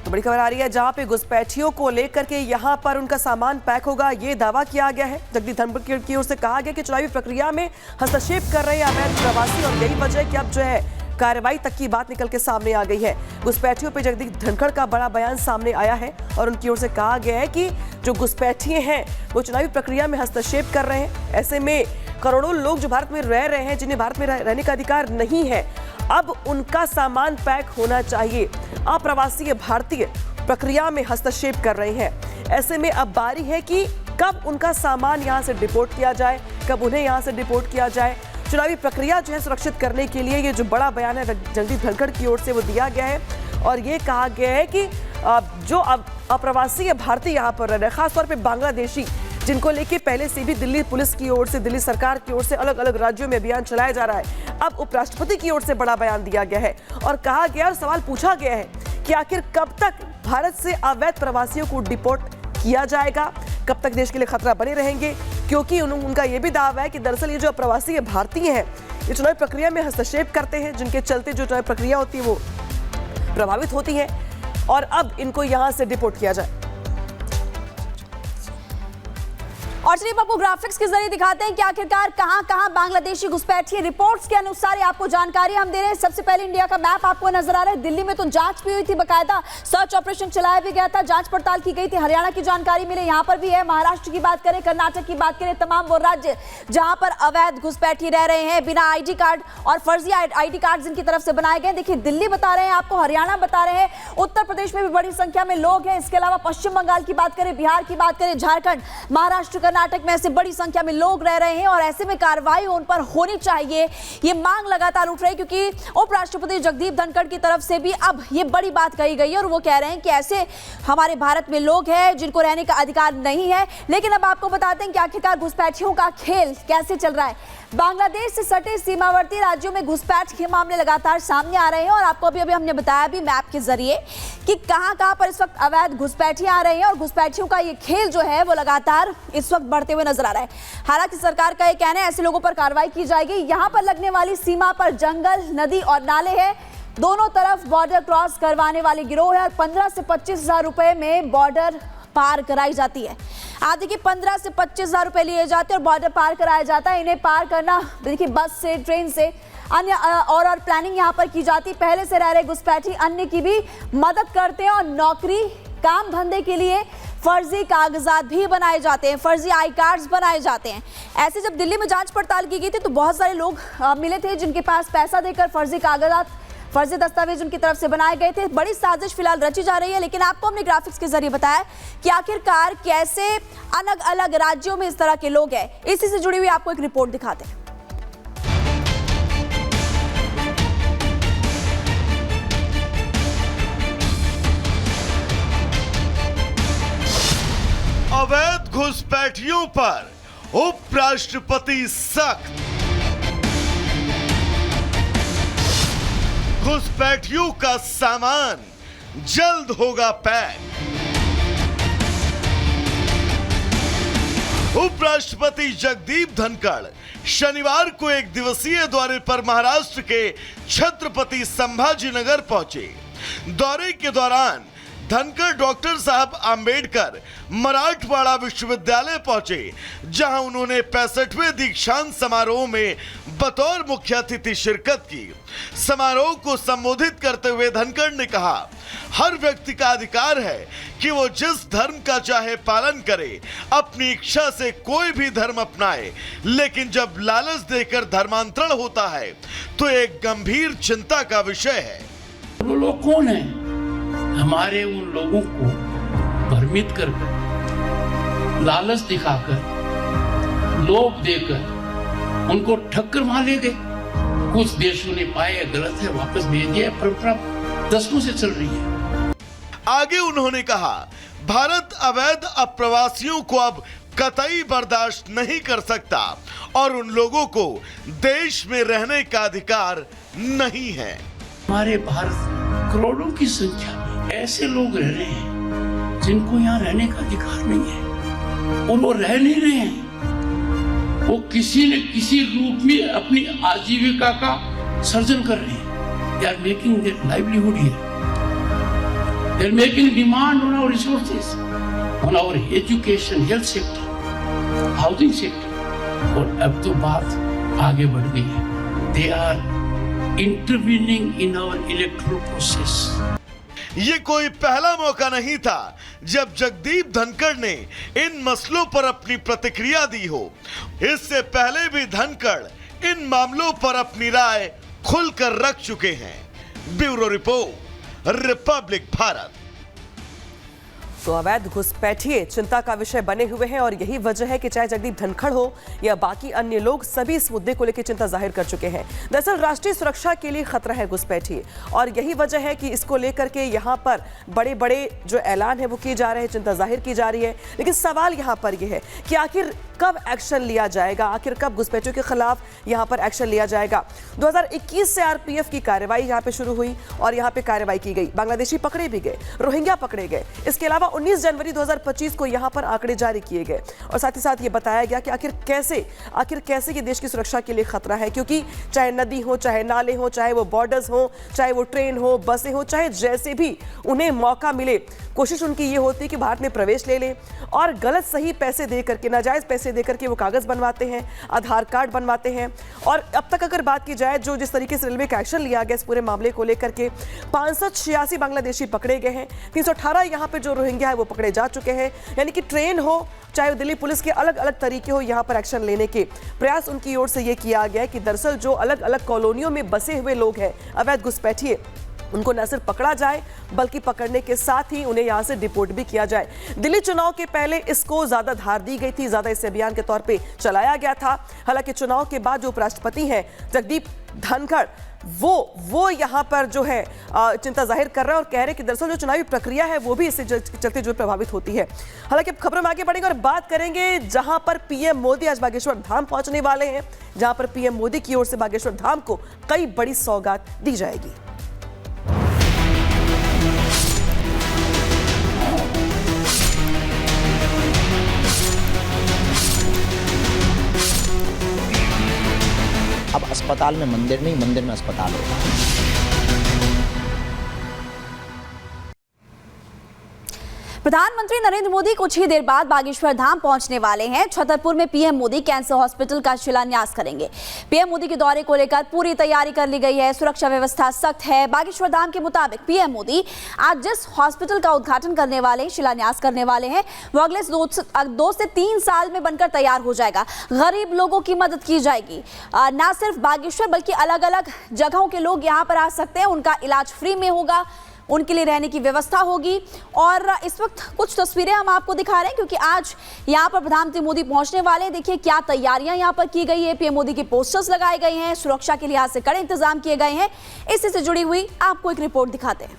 तो बड़ी खबर आ रही है जहां पे घुसपैठियों को लेकर के यहां पर उनका सामान पैक होगा, ये दावा किया गया है। जगदीप धनखड़ की ओर से कहा गया कि चुनावी प्रक्रिया में हस्तक्षेप कर रहे अवैध प्रवासी और यही वजह है कि अब जो है कार्रवाई तक की बात निकल के सामने आ गई है। घुसपैठियों पे जगदीप धनखड़ का बड़ा बयान सामने आया है और उनकी ओर से कहा गया है कि जो घुसपैठिए हैं वो चुनावी प्रक्रिया में हस्तक्षेप कर रहे हैं। ऐसे में करोड़ों लोग जो भारत में रह रहे हैं, जिन्हें भारत में रहने का अधिकार नहीं है, अब उनका सामान पैक होना चाहिए। अप्रवासी भारतीय प्रक्रिया में हस्तक्षेप कर रहे हैं। ऐसे में अब बारी है कि कब उनका सामान यहां से डिपोर्ट किया जाए, कब उन्हें यहां से डिपोर्ट किया जाए। चुनावी प्रक्रिया जो है सुरक्षित करने के लिए ये जो बड़ा बयान है जगदीप धनखड़ की ओर से वो दिया गया है और ये कहा गया है कि जो अप्रवासी भारतीय यहाँ पर रह रहे हैं, खासतौर पर बांग्लादेशी, जिनको लेके पहले से भी दिल्ली पुलिस की ओर से, दिल्ली सरकार की ओर से अलग अलग राज्यों में अभियान चलाया जा रहा है। अब उपराष्ट्रपति की ओर से बड़ा बयान दिया गया है और कहा गया और सवाल पूछा गया है कि आखिर कब तक भारत से अवैध प्रवासियों को डिपोर्ट किया जाएगा, कब तक देश के लिए खतरा बने रहेंगे, क्योंकि उनका यह भी दावा है कि दरअसल ये जो अप्रवासी भारतीय हैं ये चुनावी प्रक्रिया में हस्तक्षेप करते हैं, जिनके चलते जो चुनावी प्रक्रिया होती है वो प्रभावित होती है और अब इनको यहां से डिपोर्ट किया जाए। और चलिए आपको ग्राफिक्स के जरिए दिखाते हैं कि आखिरकार कहां बांग्लादेशी घुसपैठिए। रिपोर्ट्स के अनुसार आपको जानकारी हम दे रहे हैं। सबसे पहले इंडिया का मैप आपको नजर आ रहा है। दिल्ली में तो जांच भी हुई थी, बकायदा सर्च ऑपरेशन चलाया भी गया था, जांच पड़ताल की गई थी। हरियाणा की जानकारी मिले, यहाँ पर भी है। महाराष्ट्र की बात करें, कर्नाटक की बात करें, तमाम वो राज्य जहां पर अवैध घुसपैठिए रह रहे हैं बिना ID कार्ड और फर्जी ID कार्ड जिनकी तरफ से बनाए गए। देखिए दिल्ली बता रहे हैं आपको, हरियाणा बता रहे हैं, उत्तर प्रदेश में भी बड़ी संख्या में लोग हैं। इसके अलावा पश्चिम बंगाल की बात करें, बिहार की बात करें, झारखंड, महाराष्ट्र, कर्नाटक में ऐसे बड़ी संख्या में लोग रह रहे हैं और ऐसे में कार्रवाई उन पर होनी चाहिए। ये मांग लगातार उठ रही है क्योंकि उपराष्ट्रपति जगदीप धनखड़ की तरफ से भी अब ये बड़ी बात कही गई है और वो कह रहे हैं कि ऐसे हमारे भारत में लोग हैं जिनको रहने का अधिकार नहीं है। लेकिन अब आपको बताते हैं कि आखिरकार घुसपैठियों का खेल कैसे चल रहा है। बांग्लादेश से सटे सीमावर्ती राज्यों में घुसपैठ के मामले लगातार सामने आ रहे हैं और आपको अभी हमने बताया भी मैप के जरिए कि कहां पर इस वक्त अवैध घुसपैठिए आ रहे हैं और घुसपैठियों का ये खेल जो है वो लगातार इस वक्त बढ़ते हुए नजर आ रहा है। हालांकि सरकार का ये कहना है ऐसे लोगों पर कार्रवाई की जाएगी। यहां पर लगने वाली सीमा पर जंगल, नदी और नाले हैं। दोनों तरफ बॉर्डर क्रॉस करवाने वाले गिरोह है और 15 से 25 हजार रुपए में बॉर्डर पार कराई जाती है। आप देखिए 15 से 25 हजार रुपए लिए जाते हैं और बॉर्डर पार कराया जाता है। इन्हें पार करना देखिए बस से, ट्रेन से, अन्य और प्लानिंग यहाँ पर की जाती है। पहले से रह रहे घुसपैठी अन्य की भी मदद करते हैं और नौकरी, काम धंधे के लिए फर्जी कागजात भी बनाए जाते हैं, फर्जी आई कार्ड्स बनाए जाते हैं। ऐसे जब दिल्ली में जांच पड़ताल की गई थी तो बहुत सारे लोग मिले थे जिनके पास पैसा देकर फर्जी कागजात, फर्जी दस्तावेज उनकी तरफ से बनाए गए थे। बड़ी साजिश फिलहाल रची जा रही है, लेकिन आपको हमने ग्राफिक्स के जरिए बताया कि आखिरकार कैसे अलग अलग राज्यों में इस तरह के लोग हैं। इसी से जुड़ी हुई आपको एक रिपोर्ट दिखाते हैं। अवैध घुसपैठियों पर उपराष्ट्रपति सख्त। घुसपैठियों का सामान जल्द होगा पैक। उपराष्ट्रपति जगदीप धनखड़ शनिवार को एक दिवसीय दौरे पर महाराष्ट्र के छत्रपति संभाजीनगर पहुंचे। दौरे के दौरान धनखड़ डॉक्टर साहब आंबेडकर मराठवाड़ा विश्वविद्यालय पहुंचे, जहां उन्होंने 65वें दीक्षांत समारोह में बतौर मुख्य अतिथि शिरकत की। समारोह को संबोधित करते हुए धनखड़ ने कहा, हर व्यक्ति का अधिकार है कि वो जिस धर्म का चाहे पालन करे, अपनी इच्छा से कोई भी धर्म अपनाए, लेकिन जब लालच देकर धर्मांतरण होता है तो एक गंभीर चिंता का विषय है। वो लोग कौन हैं? हमारे उन लोगों को भ्रमित कर, लालच दिखाकर, लोभ देकर उनको ठक्कर मार ले गए। कुछ देशों ने पाया गलत है, वापस भेज दिया। परंपरा दशकों से चल रही है। आगे उन्होंने कहा, भारत अवैध अप्रवासियों को अब कतई बर्दाश्त नहीं कर सकता और उन लोगों को देश में रहने का अधिकार नहीं है। हमारे भारत करोड़ों की संख्या में ऐसे लोग रह रहे हैं जिनको यहाँ रहने का अधिकार नहीं है और वो रह नहीं रहे हैं। वो किसी न किसी रूप में अपनी आजीविका का सर्जन कर रहे हैं। They are making their livelihood here. They're making demand on our resources, on our education, health sector, housing sector. और अब तो बात आगे बढ़ गई है. They are intervening in our electoral process. ये कोई पहला मौका नहीं था जब जगदीप धनखड़ ने इन मसलों पर अपनी प्रतिक्रिया दी हो. इससे पहले भी धनखड़ इन मामलों पर अपनी राय खुलकर रख चुके हैं. Bureau report, Republic Bharat. तो अवैध घुसपैठिए चिंता का विषय बने हुए हैं और यही वजह है कि चाहे जगदीप धनखड़ हो या बाकी अन्य लोग सभी इस मुद्दे को लेकर चिंता जाहिर कर चुके हैं. दरअसल राष्ट्रीय सुरक्षा के लिए खतरा है घुसपैठिए और यही वजह है कि इसको लेकर के यहाँ पर बड़े बड़े जो ऐलान है वो किए जा रहे हैं, चिंता जाहिर की जा रही है. लेकिन सवाल यहाँ पर यह है कि आखिर कब एक्शन लिया जाएगा, आखिर कब घुसपैठियों के खिलाफ यहाँ पर एक्शन लिया जाएगा. 2021 से आरपीएफ की कार्रवाई यहाँ पे शुरू हुई और यहाँ पे कार्रवाई की गई. बांग्लादेशी पकड़े भी गए, रोहिंग्या पकड़े गए. इसके अलावा 19 जनवरी 2025 को यहाँ पर आंकड़े जारी किए गए और साथ ही साथ ये बताया गया कि आखिर कैसे ये देश की सुरक्षा के लिए खतरा है. क्योंकि चाहे नदी हो, चाहे नाले हो, चाहे वो बॉर्डर्स हो, चाहे वो ट्रेन हो, बसें हो, चाहे जैसे भी उन्हें मौका मिले, कोशिश उनकी ये होती है कि भारत में प्रवेश ले लें और गलत सही पैसे दे करके, नाजायज पैसे दे करके वो कागज बनवाते हैं, आधार कार्ड बनवाते हैं. और अब तक अगर बात की जाए जो जिस तरीके से रेलवे का एक्शन लिया गया इस पूरे मामले को लेकर के, 586 बांग्लादेशी पकड़े गए हैं, 318 यहाँ पे जो रोहिंग्या है वो पकड़े जा चुके हैं. यानी कि ट्रेन हो, चाहे दिल्ली पुलिस के अलग अलग तरीके हो, यहाँ पर एक्शन लेने के प्रयास उनकी ओर से ये किया गया है कि दरअसल जो अलग अलग कॉलोनियों में बसे हुए लोग हैं, अवैध घुसपैठिए, उनको न सिर्फ पकड़ा जाए बल्कि पकड़ने के साथ ही उन्हें यहां से डिपोर्ट भी किया जाए. दिल्ली चुनाव के पहले इसको ज्यादा धार दी गई थी, ज्यादा इसे अभियान के तौर पे चलाया गया था. हालांकि चुनाव के बाद जो उपराष्ट्रपति हैं जगदीप धनखड़, वो यहां पर जो है चिंता जाहिर कर रहे हैं और कह रहे हैं कि दरअसल जो चुनावी प्रक्रिया है वो भी इससे चलते जो प्रभावित होती है. हालांकि अब खबरों में आगे बढ़ेंगे और बात करेंगे जहां पर पीएम मोदी आज बागेश्वर धाम पहुंचने वाले हैं, जहां पर पीएम मोदी की ओर से बागेश्वर धाम को कई बड़ी सौगात दी जाएगी. अब अस्पताल में मंदिर नहीं, मंदिर में अस्पताल होगा. प्रधानमंत्री नरेंद्र मोदी कुछ ही देर बाद बागेश्वर धाम पहुंचने वाले हैं. छतरपुर में पीएम मोदी कैंसर हॉस्पिटल का शिलान्यास करेंगे. पीएम मोदी के दौरे को लेकर पूरी तैयारी कर ली गई है, सुरक्षा व्यवस्था सख्त है. बागेश्वर धाम के मुताबिक पीएम मोदी आज जिस हॉस्पिटल का उद्घाटन करने वाले, शिलान्यास करने वाले हैं, वो अगले 2 से 3 साल में बनकर तैयार हो जाएगा. गरीब लोगों की मदद की जाएगी. न सिर्फ बागेश्वर बल्कि अलग अलग जगहों के लोग यहाँ पर आ सकते हैं. उनका इलाज फ्री में होगा, उनके लिए रहने की व्यवस्था होगी. और इस वक्त कुछ तस्वीरें हम आपको दिखा रहे हैं क्योंकि आज यहाँ पर प्रधानमंत्री मोदी पहुंचने वाले हैं. देखिए क्या तैयारियां यहाँ पर की गई है. पीएम मोदी के पोस्टर्स लगाए गए हैं, सुरक्षा के लिहाज से कड़े इंतजाम किए गए हैं. इससे जुड़ी हुई आपको एक रिपोर्ट दिखाते हैं.